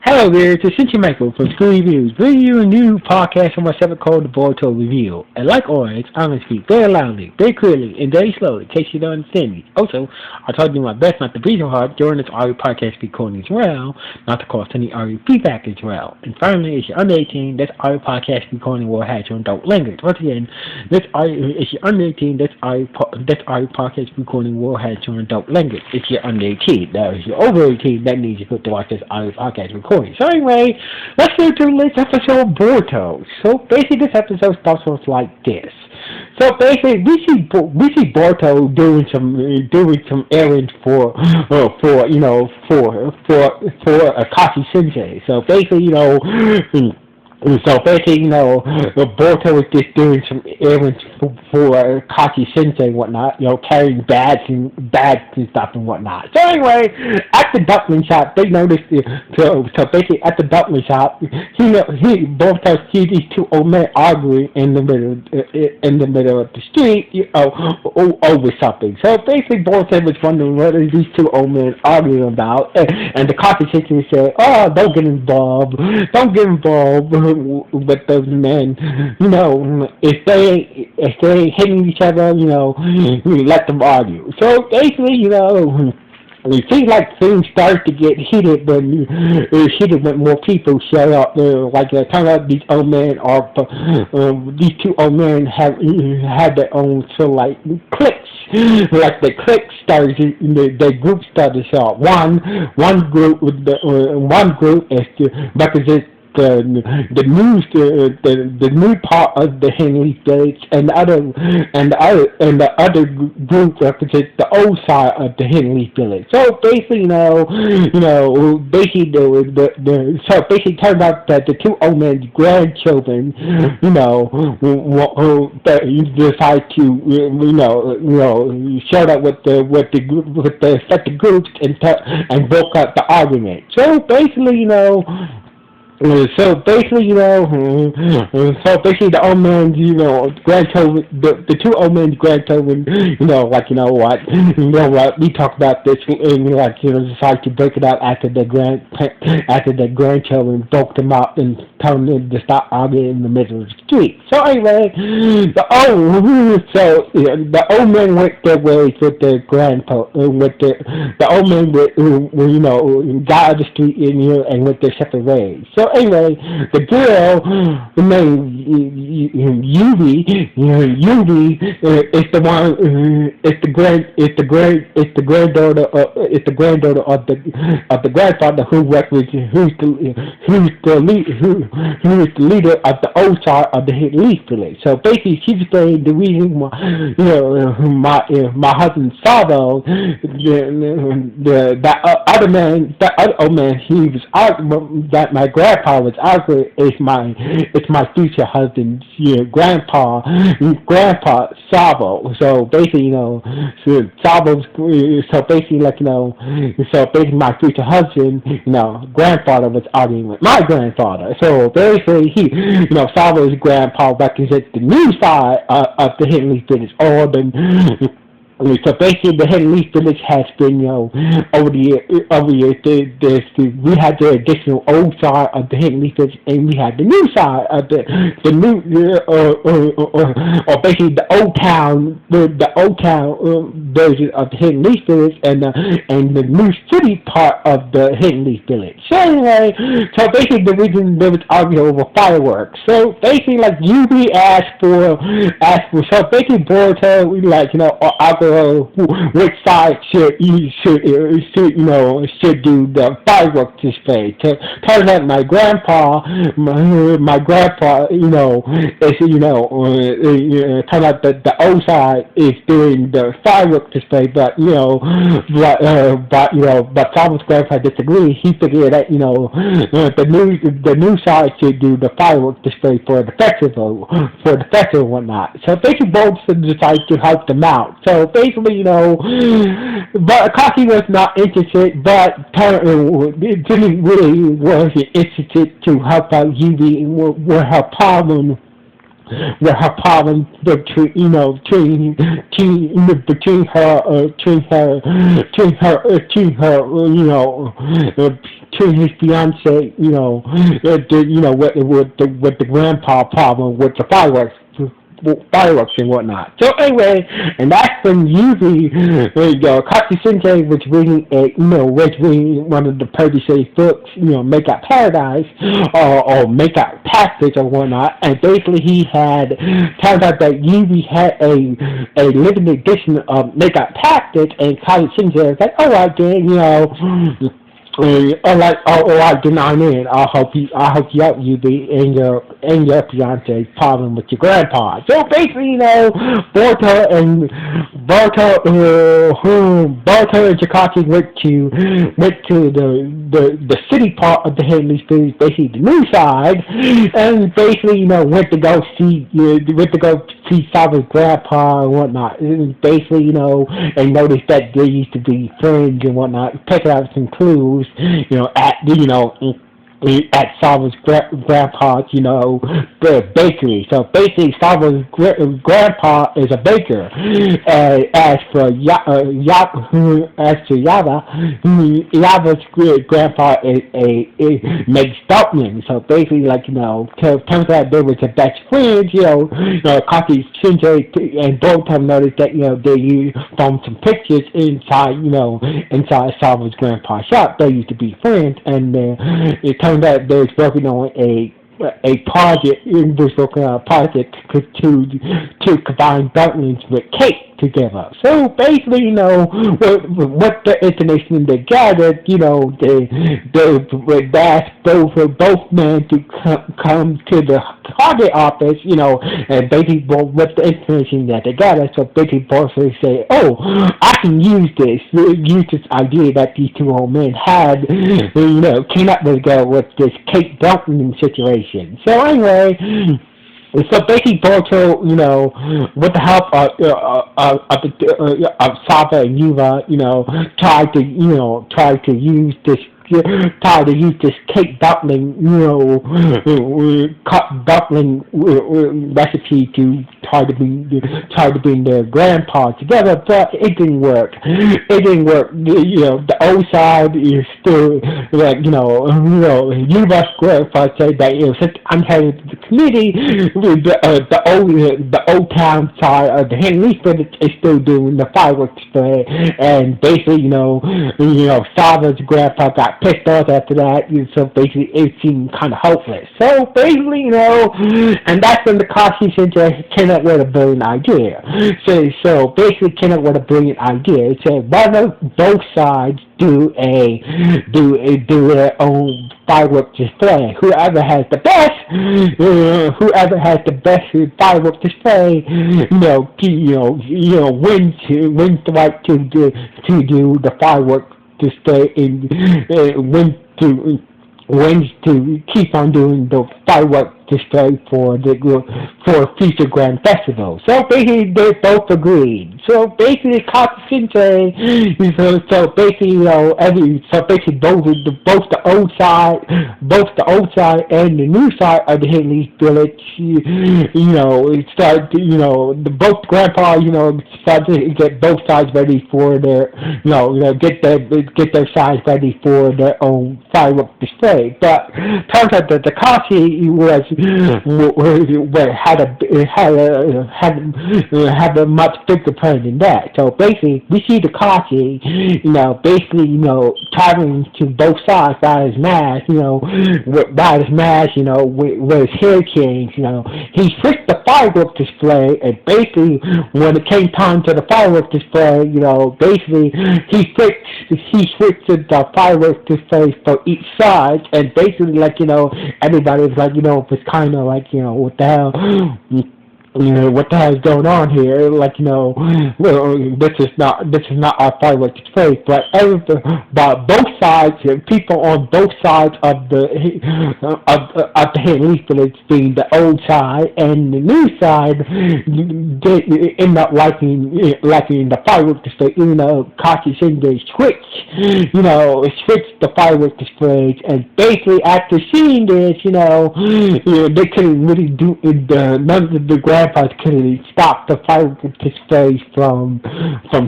Hello there, it's Cincy Michael from School Reviews, bringing you a new podcast from myself called the Boruto Review. And like always, I'm going to speak very loudly, very clearly, and very slowly, in case you don't understand me. Also, I try to do my best not to breathe so hard during this audio podcast recording as well, not to cause any audio feedback as well. And finally, if you're under 18, this audio podcast recording will have your adult language. Once again, if you're under 18, this audio podcast recording will have your adult language. If you're under 18, now if you're over 18, that means you have to watch this audio podcast recording. So anyway, let's get to this episode of Boruto. So basically, this episode starts off like this. So basically, we see Boruto doing some errands for Akashi Sensei. So basically, Boruto is just doing some errands for Kachi Sensei and whatnot, carrying bags and stuff and whatnot. So anyway, at the dumpling shop, they noticed, so basically at the dumpling shop, Boruto sees these two old men arguing in the middle of the street, over something. So basically Boruto was wondering what are these two old men arguing about, and the Kachi Sensei said, "Oh, don't get involved with those men, if they ain't hitting each other, let them argue." So basically, it seems like things started to get heated when more people show up. It turned out these old men these two old men had their own cliques. Like the clique started, the group started to show up. One group is to represent the new part of the Henry Village, and the other group represents the old side of the Henry Village. So basically, basically turned out that the two old men's grandchildren, decide to, showed up with the second groups and broke up the argument. So basically, the old man's, grandchildren, the two old men's grandchildren, we talked about this, decided to break it out after the grandchildren broke them up and told them to stop arguing in the middle of the street. So anyway, the old men went their ways with the the old men got out of the street and went their separate ways. So anyway, the girl named Yubi is the one, is the granddaughter of the grandfather who's the leader of the old side of the Leaf Village. So basically, she's saying the reason why, my husband Sabo, that other old man, he was arguing that my grandpa was arguing is my future husband's grandpa Sabo. So basically, my future husband, grandfather was arguing with my grandfather. So basically, Sabo's grandpa represents the new side of the Henley Village, or the. So basically, the Hidden Leaf Village has been, over the years, we had the additional old side of the Hidden Leaf Village, and we had the new side of the new, or basically the old town version of the Hidden Leaf Village, and the new city part of the Hidden Leaf Village. So anyway, basically the reason there was argument over fireworks. So basically, Yubi asked for, so basically Boruto, which side should do the fireworks display. Turns out my grandpa, is turns out that the old side is doing the fireworks display, but Sabo's grandpa disagreed. He figured that the new side should do the fireworks display for the festival and whatnot. So basically both decided to help them out. So basically, but Akashi was not interested, but didn't really was interested to help out Yubi with her problem between to his fiance, with the grandpa problem with the fireworks and whatnot. So anyway, and that's when usually Kachi Sensei was reading one of the Percy books, Make Out Paradise or Make Out Tactics or whatnot, and basically he had turns out that Yubi had a limited edition of Make Out Tactics, and Kachi Sensei was like, all right then, alright, then I'm in. I'll help you out, you be in your fiance's problem with your grandpa. So basically, Boruto and Chikachi went to the city part of the Heavenly Spirits, basically the new side, and basically, went to go see Sava's grandpa and whatnot. And basically, and noticed that they used to be friends and whatnot, picking out some clues, at Sava's grandpa's, the bakery. So basically, Sava's grandpa is a baker. As for Yava's grandpa makes dumplings. So basically, turns out they were the best friends. Kaki, Shinji, and both have noticed that they found some pictures inside Sava's grandpa's shop. They used to be friends, and it turned out they was working on a project to combine dumplings with cake together. So basically, what the information they gathered, they asked both men to come to the target office, and basically what the information that they gathered. So basically, both say, "Oh, I can use this idea that these two old men had, came up with this cake dumpling situation." So anyway. So basically, Boruto, with the help of Saba and Yuva, tried to use this cake dumpling, cut dumpling recipe to try to bring their grandpa together, but it didn't work. The old side is still Yuva's grandpa said that since I'm headed to the committee, the old town side of the Henry Village is still doing the fireworks display, and basically, Saba's grandpa got pissed off after that, so basically it seemed kind of hopeless. So basically, and that's when the Kashi Sensei came up with a brilliant idea. So basically came up with a brilliant idea. It said, why don't both sides do their own fireworks display? Whoever has the best fireworks display, wins the right to do the fireworks display wins to keep on doing the fireworks display for future grand festival. So basically, they both agreed. So basically, Sensei, so basically, both the old side and the new side of the Henley Village, it started, both grandpa, started to get both sides ready for their, get their sides ready for their own fireworks display. But turns out that Takashi had a much bigger plan than that. So basically, we see Takashi, traveling to both sides by his mask, with his hair changed, he switched the fireworks display, and basically, when it came time to the fireworks display, basically, he switched the fireworks display for each side, and basically, everybody was like, was kind of like, what the hell? What the hell is going on here? This is not our fireworks display. But both sides, people on both sides of the Henley Village, being the old side and the new side, they end up liking the fireworks display. Even though Kachi Shinji switched the fireworks displays, and basically after seeing this, they couldn't really do none of the grandpa grandpa's couldn't stop the fireworks displays from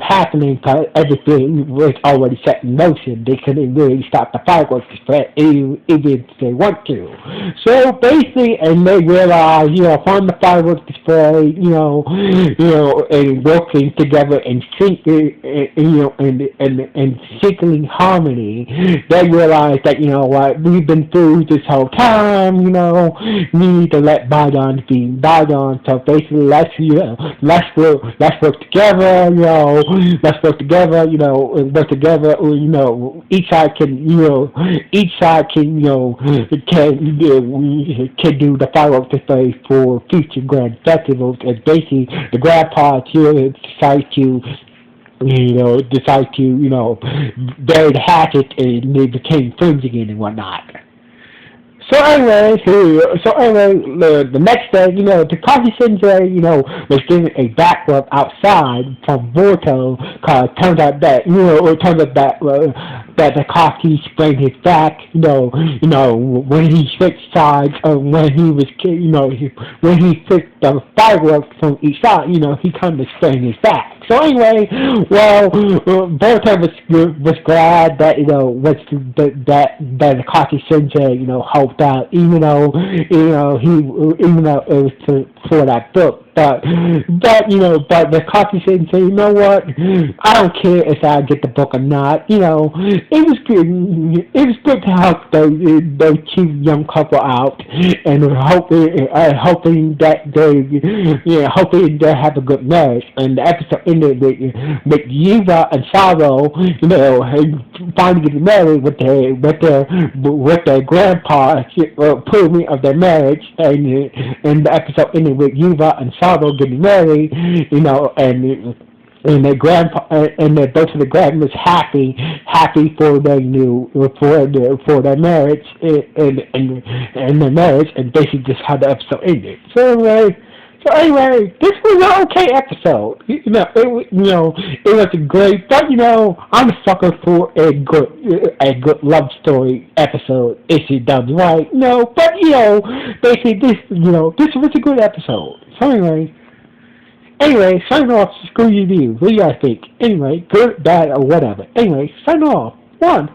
happening because everything was already set in motion. They couldn't really stop the fireworks display even if they want to. So basically, and they realized, from the fireworks display, and working together and and synching harmony, they realized that what we've been through this whole time, we need to let bygones be bygones. So basically, let's work together, let's work together, and work together, each side can do the fireworks display for future grand festivals, and basically the grandpa here decide to, bury the hatchet, and they became friends again and whatnot. The next day, Takashi Sensei, was given a back rub outside from Boruto, cause it turns out that Takashi sprained his back, when he switched sides, when he was, when he switched the fireworks from each side, he kind of sprained his back. So anyway, Boruto was glad that that Takashi Sensei helped out, even though it was for that book. But the Takashi Sensei, you know what? I don't care if I get the book or not. It was good. It was good to help those two young couple out, and hoping that hoping they have a good marriage. And the episode ended with Yuva and Saro, finally getting married with their grandpa approving of their marriage, and the episode ended with Yuva and Saro getting married, and their grandpa and both of the grandmas happy for their marriage, and their marriage, and basically just how the episode ended. So anyway, this was an okay episode. It wasn't great, but I'm a sucker for a good love story episode if it done right. But basically this was a good episode. So anyway, sign off. Screw you, what do you guys think? Anyway, good, bad, or whatever. Anyway, sign off. One.